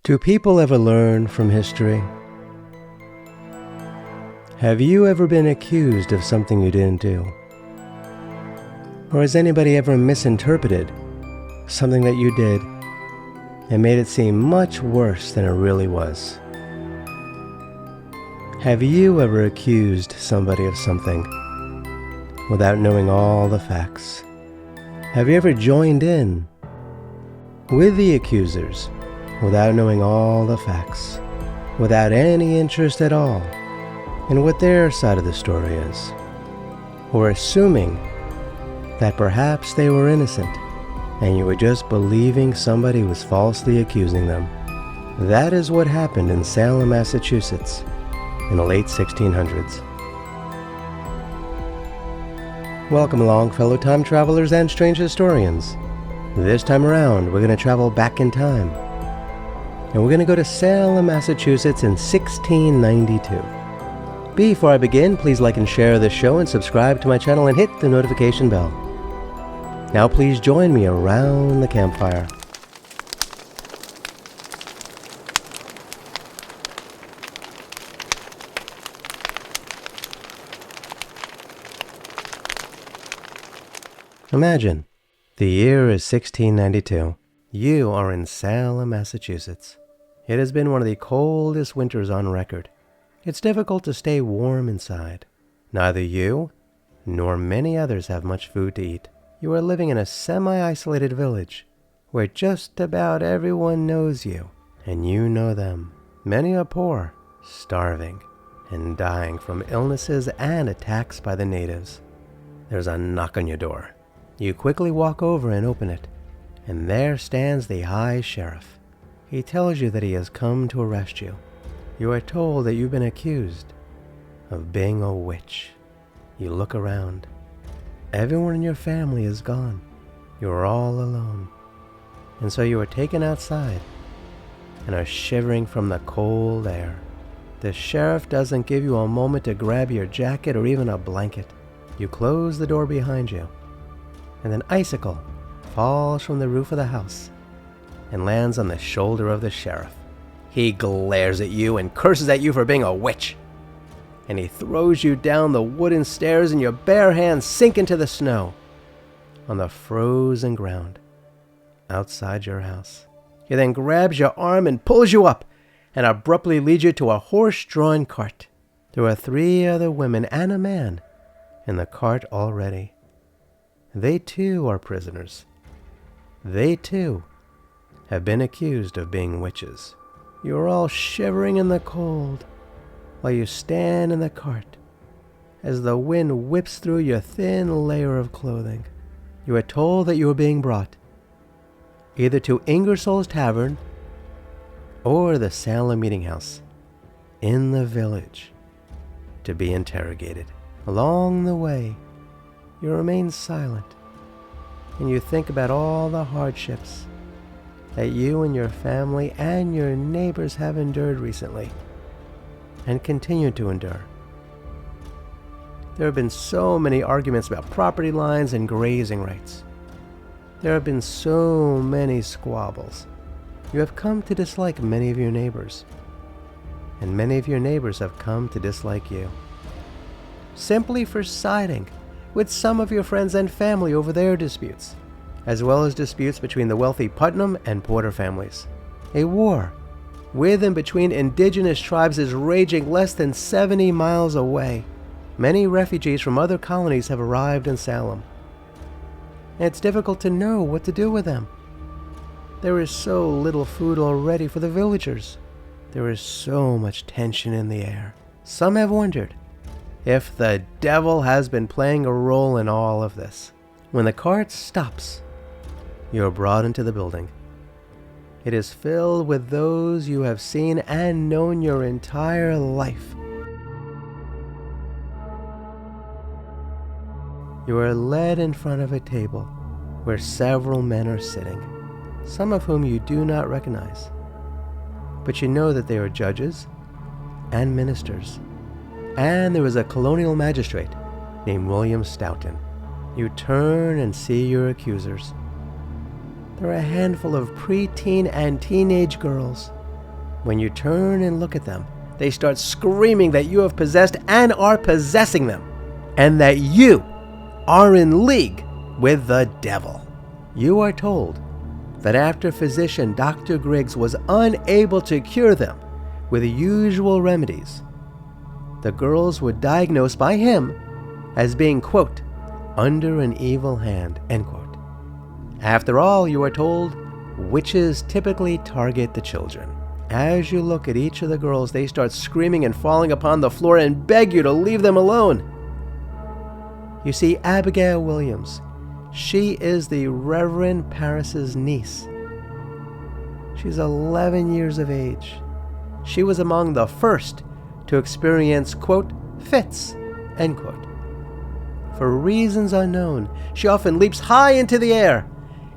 Do people ever learn from history? Have you ever been accused of something you didn't do? Or has anybody ever misinterpreted something that you did and made it seem much worse than it really was? Have you ever accused somebody of something without knowing all the facts? Have you ever joined in with the accusers without knowing all the facts, without any interest at all in what their side of the story is, or assuming that perhaps they were innocent and you were just believing somebody was falsely accusing them? That is what happened in Salem, Massachusetts in the late 1600s. Welcome along, fellow time travelers and strange historians. This time around, we're going to travel back in time. And we're going to go to Salem, Massachusetts in 1692. Before I begin, please like and share this show and subscribe to my channel and hit the notification bell. Now please join me around the campfire. Imagine, the year is 1692. You are in Salem, Massachusetts. It has been one of the coldest winters on record. It's difficult to stay warm inside. Neither you nor many others have much food to eat. You are living in a semi-isolated village where just about everyone knows you, and you know them. Many are poor, starving, and dying from illnesses and attacks by the natives. There's a knock on your door. You quickly walk over and open it, and there stands the High Sheriff. He tells you that he has come to arrest you. You are told that you've been accused of being a witch. You look around. Everyone in your family is gone. You are all alone. And so you are taken outside and are shivering from the cold air. The sheriff doesn't give you a moment to grab your jacket or even a blanket. You close the door behind you, and an icicle falls from the roof of the house and lands on the shoulder of the sheriff. He glares at you and curses at you for being a witch. And he throws you down the wooden stairs, and your bare hands sink into the snow on the frozen ground outside your house. He then grabs your arm and pulls you up and abruptly leads you to a horse-drawn cart. There are 3 other women and a man in the cart already. They too are prisoners. They too have been accused of being witches. You are all shivering in the cold while you stand in the cart as the wind whips through your thin layer of clothing. You are told that you are being brought either to Ingersoll's Tavern or the Salem Meeting House in the village to be interrogated. Along the way, you remain silent and you think about all the hardships that you and your family and your neighbors have endured recently and continue to endure. There have been so many arguments about property lines and grazing rights. There have been so many squabbles. You have come to dislike many of your neighbors, and many of your neighbors have come to dislike you, simply for siding with some of your friends and family over their disputes, as well as disputes between the wealthy Putnam and Porter families. A war with and between indigenous tribes is raging less than 70 miles away. Many refugees from other colonies have arrived in Salem. And it's difficult to know what to do with them. There is so little food already for the villagers. There is so much tension in the air. Some have wondered if the devil has been playing a role in all of this. When the cart stops, you are brought into the building. It is filled with those you have seen and known your entire life. You are led in front of a table where several men are sitting, some of whom you do not recognize. But you know that they are judges and ministers. And there is a colonial magistrate named William Stoughton. You turn and see your accusers. There are a handful of preteen and teenage girls When you turn and look at them, they start screaming that you have possessed and are possessing them, and that you are in league with the devil. You are told that after physician Dr. Griggs was unable to cure them with the usual remedies, the girls were diagnosed by him as being, quote, under an evil hand, end quote. After all, you are told, witches typically target the children. As you look at each of the girls, they start screaming and falling upon the floor and beg you to leave them alone. You see, Abigail Williams, she is the Reverend Parris's niece. She's 11 years of age. She was among the first to experience, quote, fits, end quote. For reasons unknown, she often leaps high into the air,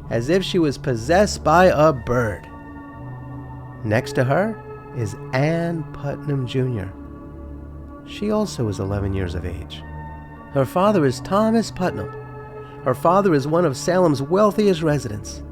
as if she was possessed by a bird. Next to her is Ann Putnam Jr. She also is 11 years of age. Her father is Thomas Putnam. Her father is one of Salem's wealthiest residents.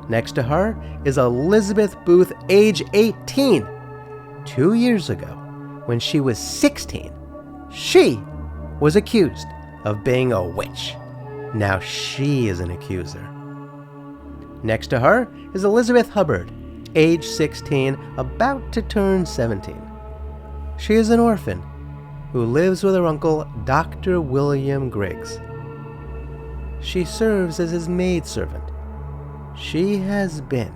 Next to her is Elizabeth Booth, age 18. 2 years ago, when she was 16, she was accused of being a witch. Now she is an accuser. Next to her is Elizabeth Hubbard, age 16, about to turn 17. She is an orphan who lives with her uncle, Dr. William Griggs. She serves as his maidservant. She has been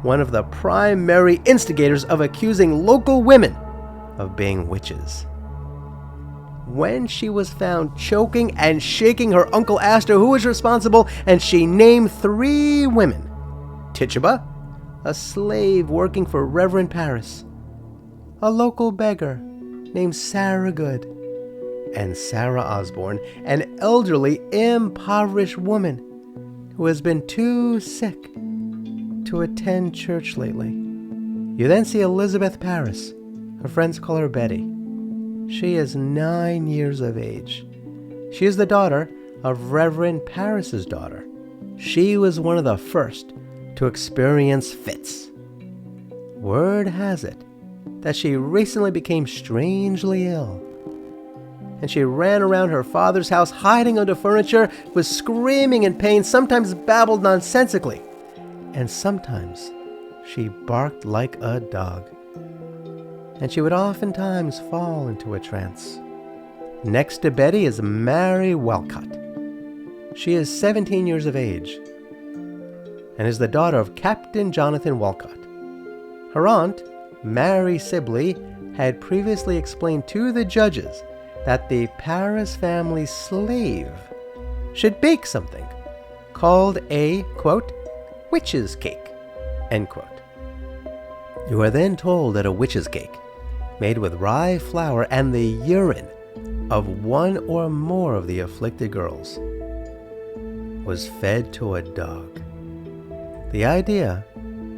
one of the primary instigators of accusing local women of being witches. When she was found choking and shaking, her uncle asked her who was responsible, and she named 3 women. Tituba, a slave working for Reverend Parris, a local beggar named Sarah Good, and Sarah Osborne, an elderly, impoverished woman who has been too sick to attend church lately. You then see Elizabeth Parris. Her friends call her Betty. She is 9 years of age. She is the daughter of Reverend Parris's daughter. She was one of the first to experience fits. Word has it that she recently became strangely ill, and she ran around her father's house hiding under furniture, was screaming in pain, sometimes babbled nonsensically, and sometimes she barked like a dog. And she would oftentimes fall into a trance. Next to Betty is Mary Walcott. She is 17 years of age and is the daughter of Captain Jonathan Walcott. Her aunt, Mary Sibley, had previously explained to the judges that the Parris family's slave should bake something called a, quote, witch's cake, end quote. You are then told that a witch's cake, made with rye flour and the urine of one or more of the afflicted girls, was fed to a dog. The idea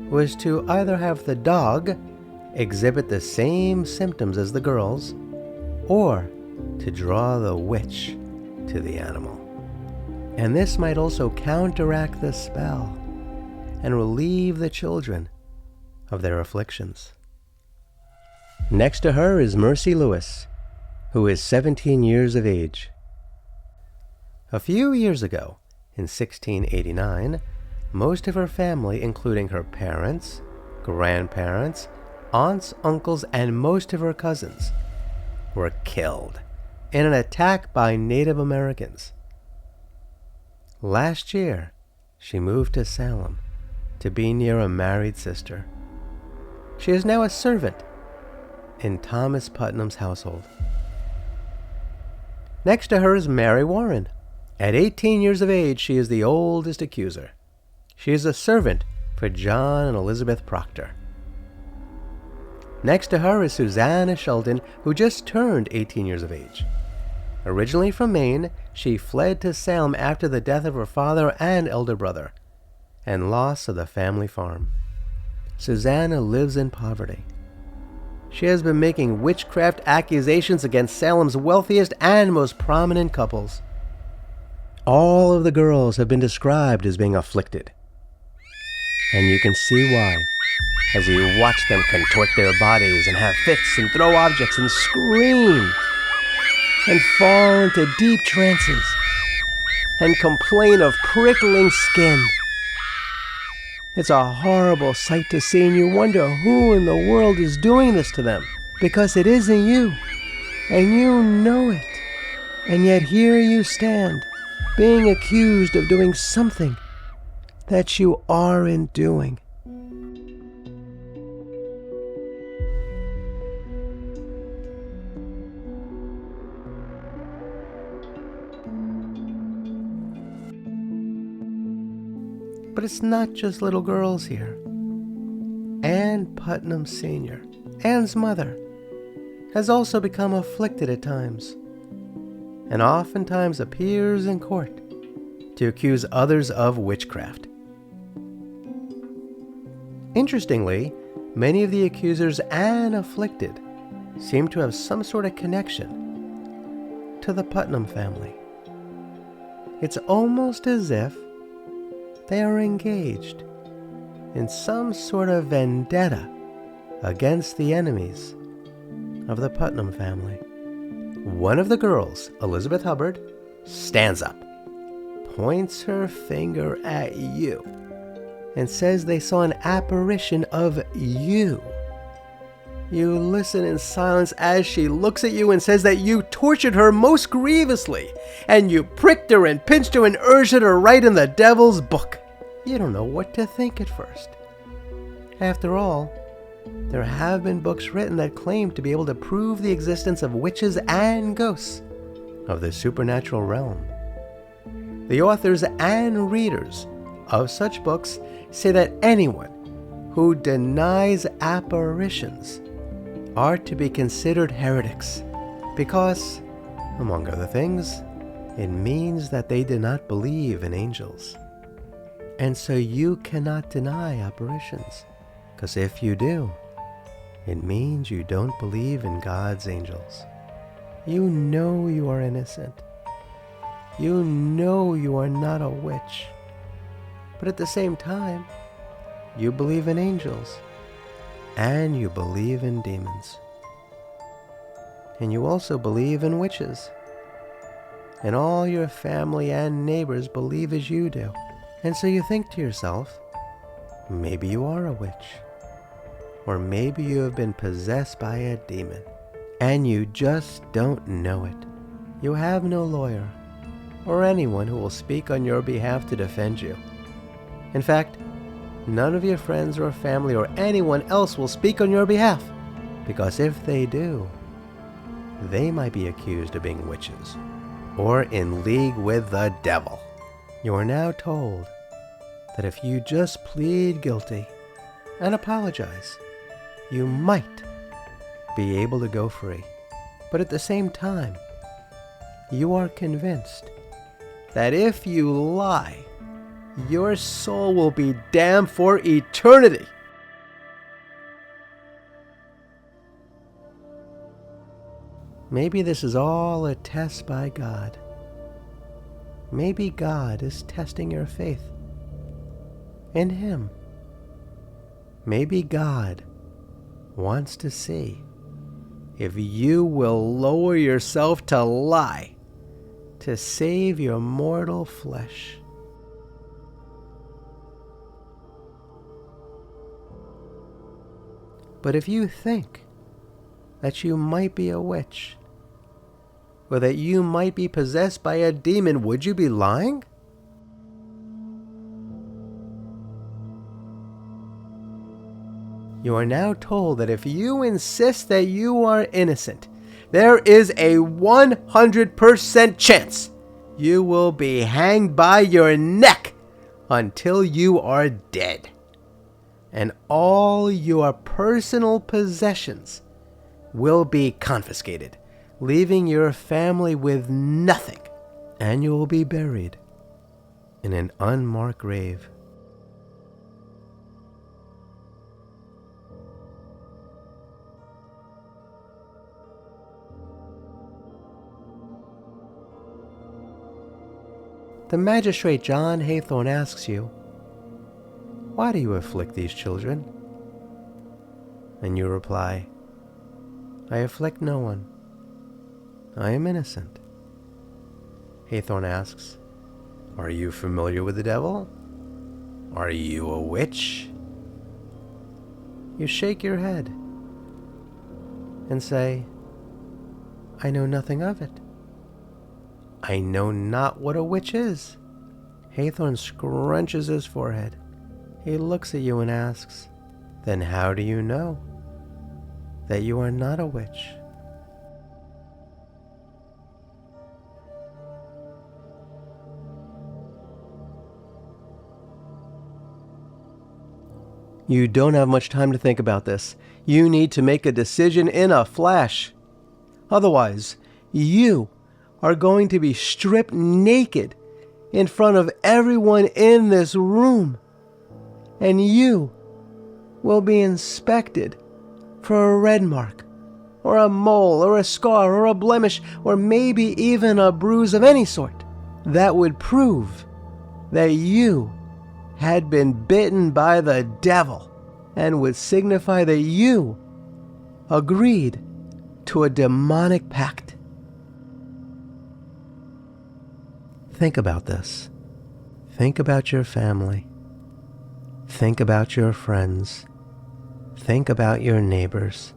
was to either have the dog exhibit the same symptoms as the girls, or to draw the witch to the animal. And this might also counteract the spell and relieve the children of their afflictions. Next to her is Mercy Lewis, who is 17 years of age. A few years ago, in 1689, most of her family, including her parents, grandparents, aunts, uncles, and most of her cousins, were killed in an attack by Native Americans. Last year, she moved to Salem to be near a married sister. She is now a servant in Thomas Putnam's household. Next to her is Mary Warren. At 18 years of age, she is the oldest accuser. She is a servant for John and Elizabeth Proctor. Next to her is Susanna Sheldon, who just turned 18 years of age. Originally from Maine, she fled to Salem after the death of her father and elder brother, and loss of the family farm. Susanna lives in poverty. She has been making witchcraft accusations against Salem's wealthiest and most prominent couples. All of the girls have been described as being afflicted, and you can see why. as he watched them contort their bodies and have fits and throw objects and scream and fall into deep trances and complain of prickling skin. It's a horrible sight to see, and you wonder who in the world is doing this to them, because it isn't you, and you know it. And yet here you stand, being accused of doing something that you aren't doing. But it's not just little girls here. Ann Putnam Sr., Ann's mother, has also become afflicted at times, and oftentimes appears in court to accuse others of witchcraft. Interestingly, many of the accusers and afflicted seem to have some sort of connection to the Putnam family. It's almost as if they are engaged in some sort of vendetta against the enemies of the Putnam family. One of the girls, Elizabeth Hubbard, stands up, points her finger at you, and says they saw an apparition of you. You listen in silence as she looks at you and says that you tortured her most grievously, and you pricked her and pinched her and urged her to write in the devil's book. You don't know what to think at first. After all, there have been books written that claim to be able to prove the existence of witches and ghosts of the supernatural realm. The authors and readers of such books say that anyone who denies apparitions are to be considered heretics because, among other things, it means that they do not believe in angels. And so you cannot deny apparitions, because if you do, it means you don't believe in God's angels. You know you are innocent. You know you are not a witch. But at the same time, you believe in angels, and you believe in demons. And you also believe in witches. And all your family and neighbors believe as you do. And so you think to yourself, maybe you are a witch. Or maybe you have been possessed by a demon, and you just don't know it. You have no lawyer, or anyone who will speak on your behalf to defend you. In fact, none of your friends or family or anyone else will speak on your behalf, because if they do, they might be accused of being witches, or in league with the devil. You are now told that if you just plead guilty and apologize, you might be able to go free. But at the same time, you are convinced that if you lie, your soul will be damned for eternity. Maybe this is all a test by God. Maybe God is testing your faith in Him. Maybe God wants to see if you will lower yourself to lie to save your mortal flesh. But if you think that you might be a witch, or that you might be possessed by a demon, would you be lying? You are now told that if you insist that you are innocent, there is a 100% chance you will be hanged by your neck until you are dead. And all your personal possessions will be confiscated, leaving your family with nothing, and you will be buried in an unmarked grave. The magistrate John Haythorne asks you, "Why do you afflict these children? And you reply, I afflict no one. I am innocent. Haythorn asks, are you familiar with the devil? Are you a witch? You shake your head and say, I know nothing of it. I know not what a witch is. Haythorn scrunches his forehead. He looks at you and asks, then how do you know that you are not a witch? You don't have much time to think about this. You need to make a decision in a flash. Otherwise, you are going to be stripped naked in front of everyone in this room. And you will be inspected for a red mark, or a mole, or a scar, or a blemish, or maybe even a bruise of any sort that would prove that you had been bitten by the devil and would signify that you agreed to a demonic pact. Think about this. Think about your family. Think about your friends. Think about your neighbors.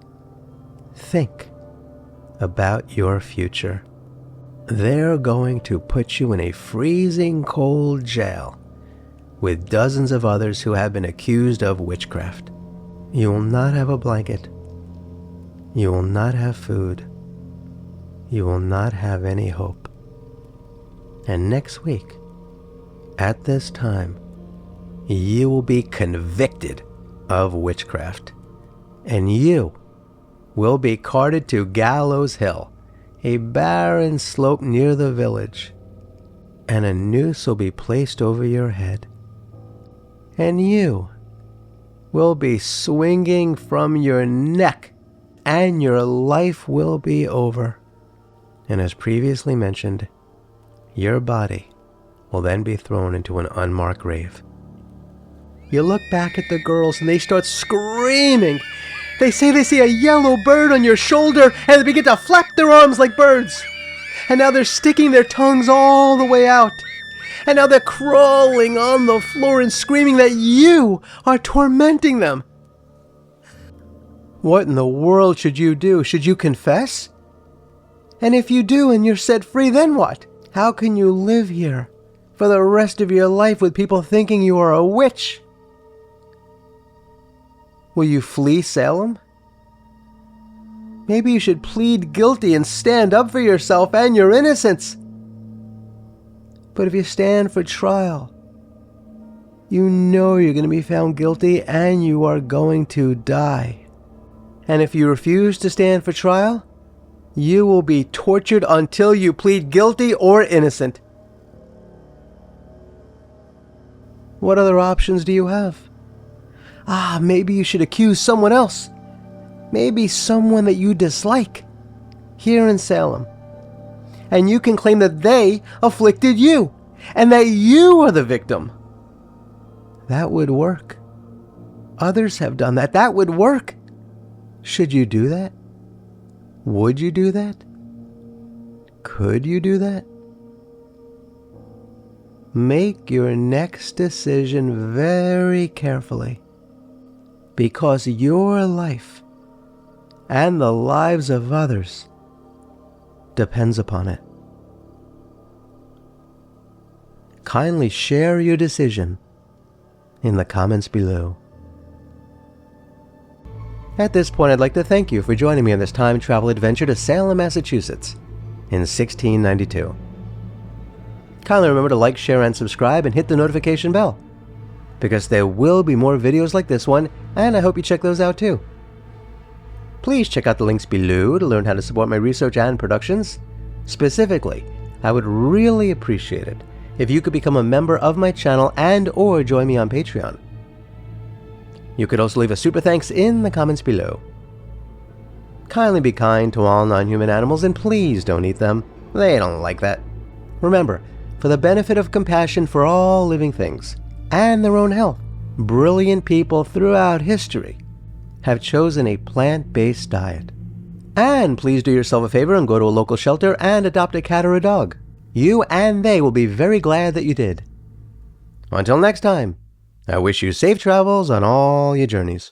Think about your future. They're going to put you in a freezing cold jail with dozens of others who have been accused of witchcraft. You will not have a blanket. You will not have food. You will not have any hope. And next week, at this time, you will be convicted of witchcraft. And you will be carted to Gallows Hill, a barren slope near the village. And a noose will be placed over your head. And you will be swinging from your neck, and your life will be over. And as previously mentioned, your body will then be thrown into an unmarked grave. You look back at the girls and they start screaming. They say they see a yellow bird on your shoulder and they begin to flap their arms like birds. And now they're sticking their tongues all the way out. And now they're crawling on the floor and screaming that you are tormenting them. What in the world should you do? Should you confess? And if you do and you're set free, then what? How can you live here for the rest of your life with people thinking you are a witch? Will you flee Salem? Maybe you should plead guilty and stand up for yourself and your innocence. But if you stand for trial, you know you're going to be found guilty and you are going to die. And if you refuse to stand for trial, you will be tortured until you plead guilty or innocent. What other options do you have? Maybe you should accuse someone else. Maybe someone that you dislike here in Salem. And you can claim that they afflicted you and that you are the victim. That would work. Others have done that. That would work. Should you do that? Would you do that? Could you do that? Make your next decision very carefully, because your life and the lives of others depends upon it. Kindly share your decision in the comments below. At this point, I'd like to thank you for joining me on this time travel adventure to Salem, Massachusetts in 1692. Kindly remember to like, share, and subscribe, and hit the notification bell, because there will be more videos like this one, and I hope you check those out too. Please check out the links below to learn how to support my research and productions. Specifically, I would really appreciate it if you could become a member of my channel and or join me on Patreon. You could also leave a super thanks in the comments below. Kindly be kind to all non-human animals and please don't eat them. They don't like that. Remember, for the benefit of compassion for all living things and their own health, brilliant people throughout history have chosen a plant-based diet. And please do yourself a favor and go to a local shelter and adopt a cat or a dog. You and they will be very glad that you did. Until next time, I wish you safe travels on all your journeys.